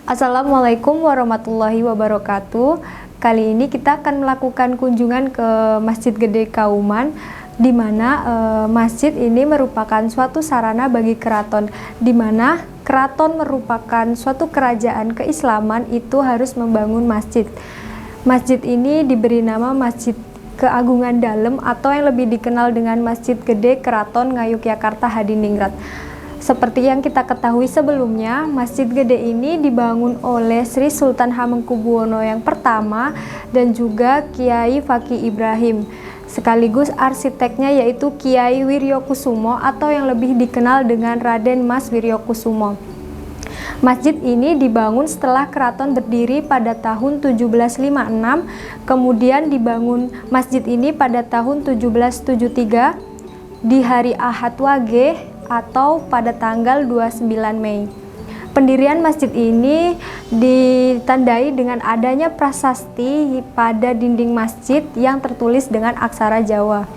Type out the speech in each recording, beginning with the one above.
Assalamualaikum warahmatullahi wabarakatuh. Kali ini kita akan melakukan kunjungan ke Masjid Gede Kauman, di mana masjid ini merupakan suatu sarana bagi keraton, di mana keraton merupakan suatu kerajaan keislaman itu harus membangun masjid. Masjid ini diberi nama Masjid Keagungan Dalem atau yang lebih dikenal dengan Masjid Gede Keraton Ngayogyakarta Hadiningrat. Seperti yang kita ketahui sebelumnya, Masjid Gede ini dibangun oleh Sri Sultan Hamengkubuwono yang pertama dan juga Kiai Fakih Ibrahim. Sekaligus arsiteknya yaitu Kiai Wiryokusumo atau yang lebih dikenal dengan Raden Mas Wiryokusumo. Masjid ini dibangun setelah keraton berdiri pada tahun 1756, kemudian dibangun masjid ini pada tahun 1773 di hari Ahad Wage atau pada tanggal 29 Mei. Pendirian masjid ini ditandai dengan adanya prasasti pada dinding masjid yang tertulis dengan aksara Jawa.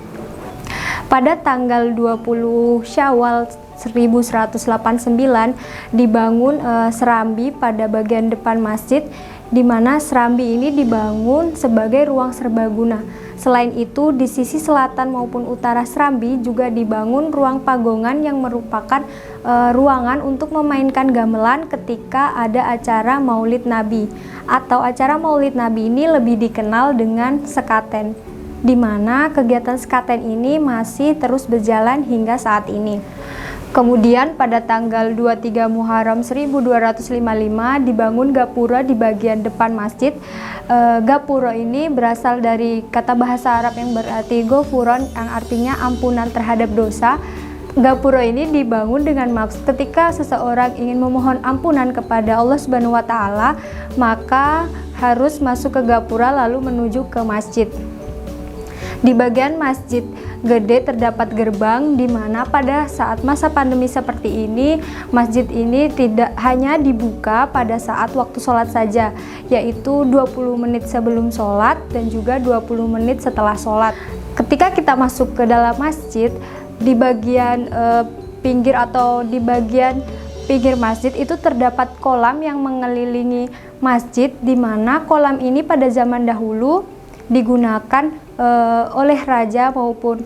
Pada tanggal 20 Syawal 1189 dibangun serambi pada bagian depan masjid, di mana serambi ini dibangun sebagai ruang serbaguna. Selain itu, di sisi selatan maupun utara serambi juga dibangun ruang pagongan yang merupakan ruangan untuk memainkan gamelan ketika ada acara Maulid Nabi. Atau acara Maulid Nabi ini lebih dikenal dengan sekaten, di mana kegiatan sekaten ini masih terus berjalan hingga saat ini. Kemudian pada tanggal 23 Muharram 1255 dibangun gapura di bagian depan masjid. Gapura ini berasal dari kata bahasa Arab yang berarti gofuron, yang artinya ampunan terhadap dosa. Gapura ini dibangun dengan maksud ketika seseorang ingin memohon ampunan kepada Allah Subhanahu wa Ta'ala, maka harus masuk ke gapura lalu menuju ke masjid. Di bagian masjid gede terdapat gerbang, di mana pada saat masa pandemi seperti ini, masjid ini tidak hanya dibuka pada saat waktu sholat saja, yaitu 20 menit sebelum sholat dan juga 20 menit setelah sholat. Ketika kita masuk ke dalam masjid, di bagian pinggir atau di bagian pinggir masjid itu terdapat kolam yang mengelilingi masjid, di mana kolam ini pada zaman dahulu digunakan oleh raja maupun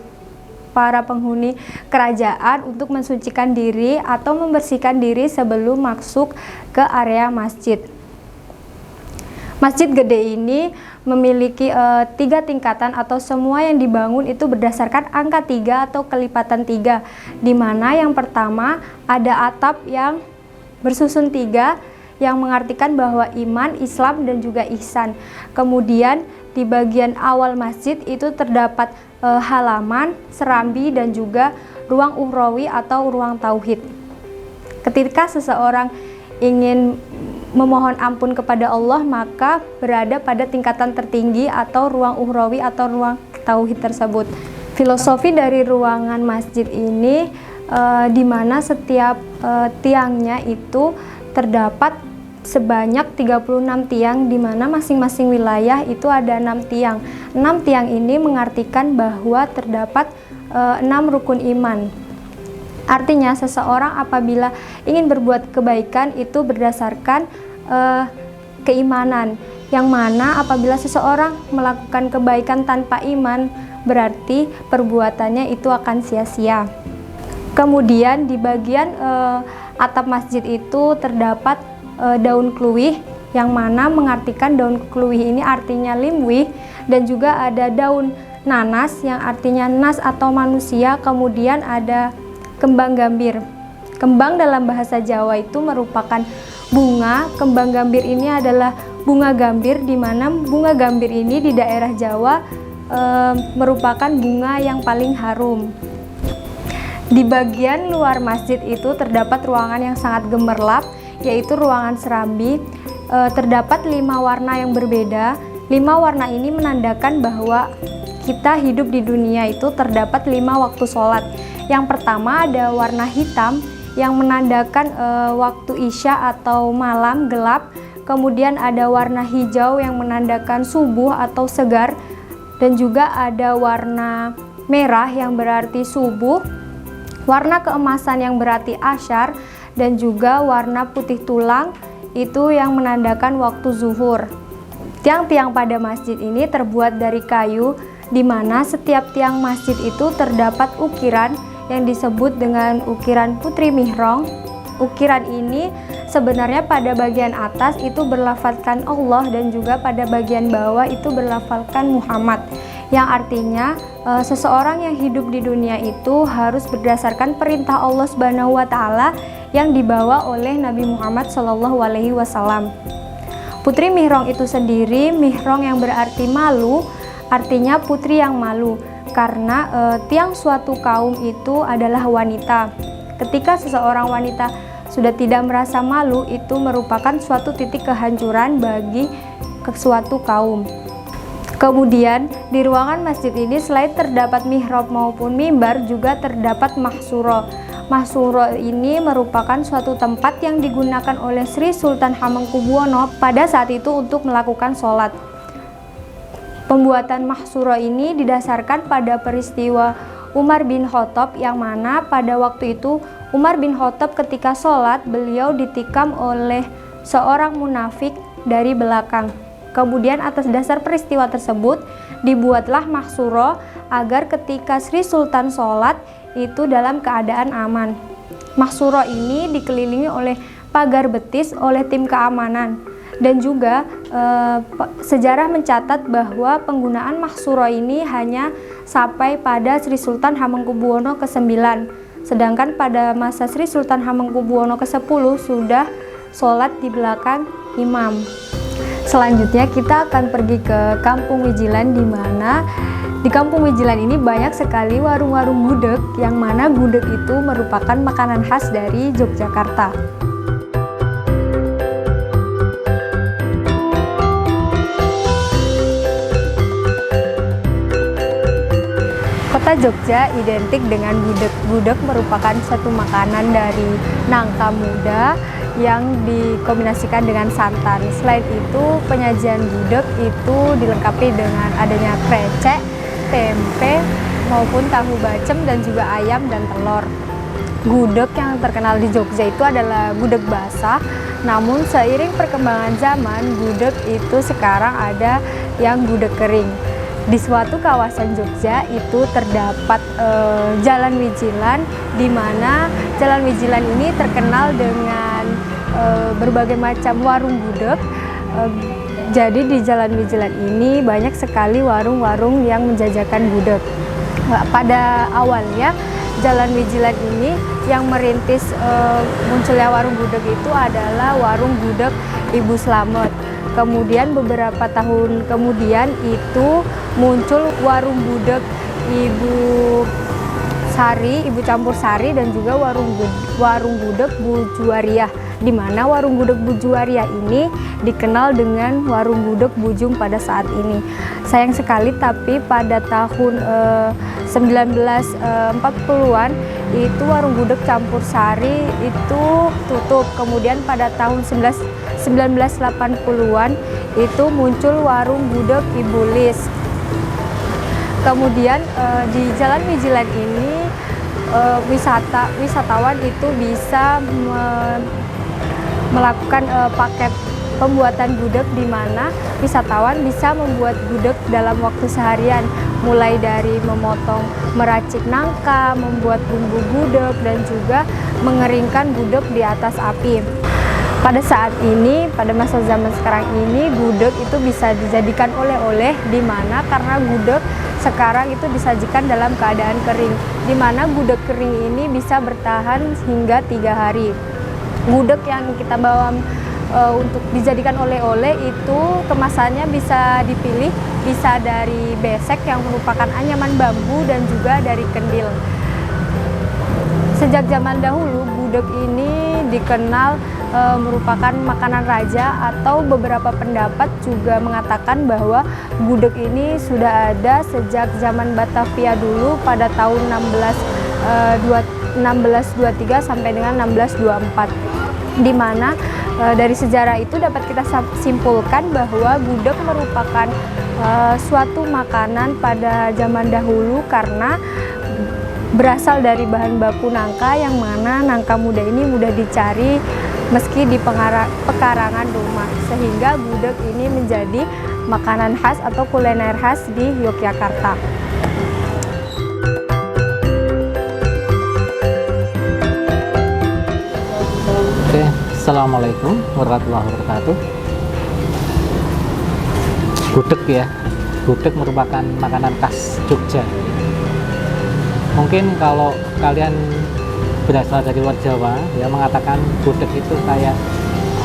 para penghuni kerajaan untuk mensucikan diri atau membersihkan diri sebelum masuk ke area masjid. Masjid gede ini memiliki 3 tingkatan atau semua yang dibangun itu berdasarkan angka 3 atau kelipatan 3, di mana yang pertama ada atap yang bersusun 3 yang mengartikan bahwa iman, Islam, dan juga ihsan. Kemudian di bagian awal masjid itu terdapat halaman, serambi, dan juga ruang uhrawi atau ruang tauhid. Ketika seseorang ingin memohon ampun kepada Allah, maka berada pada tingkatan tertinggi atau ruang uhrawi atau ruang tauhid tersebut. Filosofi dari ruangan masjid ini di mana setiap tiangnya itu terdapat sebanyak 36 tiang, di mana masing-masing wilayah itu ada 6 tiang. 6 tiang ini mengartikan bahwa terdapat 6 rukun iman. Artinya seseorang apabila ingin berbuat kebaikan itu berdasarkan keimanan, yang mana apabila seseorang melakukan kebaikan tanpa iman berarti perbuatannya itu akan sia-sia. Kemudian di bagian atap masjid itu terdapat daun kluwih, yang mana mengartikan daun kluwih ini artinya limwih, dan juga ada daun nanas yang artinya nas atau manusia. Kemudian ada kembang gambir. Kembang dalam bahasa Jawa itu merupakan bunga. Kembang gambir ini adalah bunga gambir, di mana bunga gambir ini di daerah Jawa merupakan bunga yang paling harum. Di bagian luar masjid itu terdapat ruangan yang sangat gemerlap, yaitu ruangan serambi. Terdapat 5 warna yang berbeda. 5 warna ini menandakan bahwa kita hidup di dunia itu terdapat 5 waktu sholat. Yang pertama ada warna hitam yang menandakan waktu isya atau malam gelap. Kemudian ada warna hijau yang menandakan subuh atau segar, dan juga ada warna merah yang berarti subuh, warna keemasan yang berarti asyar, dan juga warna putih tulang itu yang menandakan waktu zuhur. Tiang-tiang pada masjid ini terbuat dari kayu, di mana setiap tiang masjid itu terdapat ukiran yang disebut dengan ukiran Putri Mihrong. Ukiran ini sebenarnya pada bagian atas itu berlafalkan Allah dan juga pada bagian bawah itu berlafalkan Muhammad, yang artinya seseorang yang hidup di dunia itu harus berdasarkan perintah Allah Subhanahu wa taala yang dibawa oleh Nabi Muhammad SAW. Putri Mihrong itu sendiri, Mihrong yang berarti malu, artinya putri yang malu, karena tiang suatu kaum itu adalah wanita. Ketika seseorang wanita sudah tidak merasa malu, itu merupakan suatu titik kehancuran bagi suatu kaum. Kemudian di ruangan masjid ini selain terdapat mihrab maupun mimbar, juga terdapat mahsuro. Mahsuro ini merupakan suatu tempat yang digunakan oleh Sri Sultan Hamengkubuwono pada saat itu untuk melakukan sholat. Pembuatan mahsuro ini didasarkan pada peristiwa Umar bin Khattab, yang mana pada waktu itu Umar bin Khattab ketika sholat, beliau ditikam oleh seorang munafik dari belakang. Kemudian atas dasar peristiwa tersebut dibuatlah mahsuro agar ketika Sri Sultan sholat itu dalam keadaan aman. Mahsuro ini dikelilingi oleh pagar betis oleh tim keamanan, dan juga sejarah mencatat bahwa penggunaan mahsuro ini hanya sampai pada Sri Sultan Hamengkubuwono ke-9, sedangkan pada masa Sri Sultan Hamengkubuwono ke-10 sudah sholat di belakang imam. Selanjutnya kita akan pergi ke Kampung Wijilan, di mana di Kampung Wijilan ini banyak sekali warung-warung gudeg, yang mana gudeg itu merupakan makanan khas dari Yogyakarta. Kota Jogja identik dengan gudeg. Gudeg merupakan suatu makanan dari nangka muda yang dikombinasikan dengan santan. Selain itu, penyajian gudeg itu dilengkapi dengan adanya krecek, tempe, maupun tahu bacem, dan juga ayam dan telur. Gudeg yang terkenal di Jogja itu adalah gudeg basah, namun seiring perkembangan zaman, gudeg itu sekarang ada yang gudeg kering. Di suatu kawasan Jogja itu terdapat Jalan Wijilan, di mana Jalan Wijilan ini terkenal dengan berbagai macam warung gudeg. Jadi di Jalan Wijilan ini banyak sekali warung-warung yang menjajakan gudeg. Pada awalnya Jalan Wijilan ini yang merintis munculnya warung gudeg itu adalah warung gudeg Ibu Slamet. Kemudian beberapa tahun kemudian itu muncul warung gudeg Ibu Sari, Ibu Campur Sari, dan juga warung gudeg Bu Juwariah, di mana warung gudeg Bu Juwariah ini dikenal dengan warung gudeg Bujung pada saat ini. Sayang sekali, tapi pada tahun 1940-an itu warung gudeg Campur Sari itu tutup. Kemudian pada tahun 1980-an itu muncul warung gudeg Ibu Lis. Kemudian di Jalan Wijilan ini wisatawan itu bisa melakukan paket pembuatan gudeg, di mana wisatawan bisa membuat gudeg dalam waktu seharian, mulai dari meracik nangka, membuat bumbu gudeg, dan juga mengeringkan gudeg di atas api. Pada saat ini, pada masa zaman sekarang ini, gudeg itu bisa dijadikan oleh-oleh, di mana karena gudeg sekarang itu disajikan dalam keadaan kering, di mana gudeg kering ini bisa bertahan hingga 3 hari. Gudeg yang kita bawa untuk dijadikan oleh-oleh itu kemasannya bisa dipilih, bisa dari besek yang merupakan anyaman bambu, dan juga dari kendil. Sejak zaman dahulu, gudeg ini dikenal merupakan makanan raja, atau beberapa pendapat juga mengatakan bahwa gudeg ini sudah ada sejak zaman Batavia dulu pada tahun 1623 sampai dengan 1624, di mana dari sejarah itu dapat kita simpulkan bahwa gudeg merupakan suatu makanan pada zaman dahulu karena berasal dari bahan baku nangka, yang mana nangka muda ini mudah dicari meski di pekarangan rumah, sehingga gudeg ini menjadi makanan khas atau kuliner khas di Yogyakarta. Oke, Assalamualaikum warahmatullahi wabarakatuh. Gudeg ya, gudeg merupakan makanan khas Jogja. Mungkin kalau kalian berasal dari luar Jawa ya mengatakan gudeg itu kayak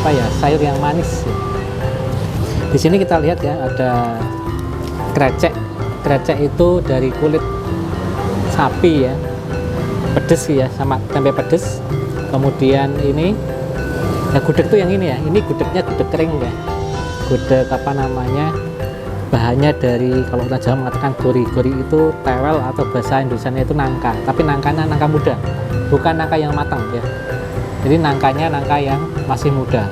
apa ya, sayur yang manis. Di sini kita lihat ya ada krecek. Krecek itu dari kulit sapi ya, pedes ya, sama tempe pedes. Kemudian ini ya gudeg tuh yang ini ya, ini gudegnya gudeg kering ya, gudeg apa namanya, bahannya dari, kalau orang Jawa mengatakan gori. Gori itu tewel atau bahasa Indonesianya itu nangka, tapi nangkanya nangka muda, bukan nangka yang matang ya. Jadi nangkanya nangka yang masih muda.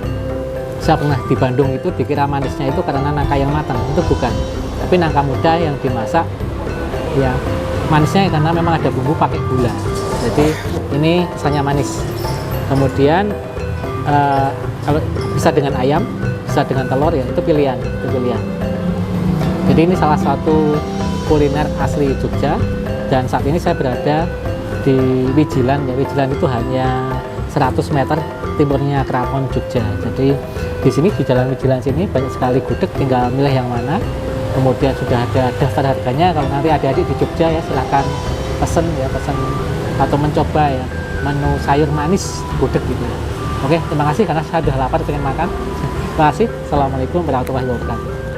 Saya pernah di Bandung itu dikira manisnya itu karena nangka yang matang, itu bukan, tapi nangka muda yang dimasak ya manisnya karena memang ada bumbu pakai gula, jadi ini rasanya manis. Kemudian kalau bisa dengan ayam, bisa dengan telur ya itu pilihan, Jadi ini salah satu kuliner asli Jogja, dan saat ini saya berada di Wijilan ya. Wijilan itu hanya 100 meter timurnya Keraton Jogja. Jadi di sini di Jalan Wijilan sini banyak sekali gudeg, tinggal milih yang mana. Kemudian sudah ada daftar harganya. Kalau nanti adik-adik di Jogja ya silahkan pesen atau mencoba ya menu sayur manis gudeg gitu. Oke, terima kasih karena saya sudah lapar pengen makan. Terima kasih. Assalamualaikum warahmatullahi wabarakatuh.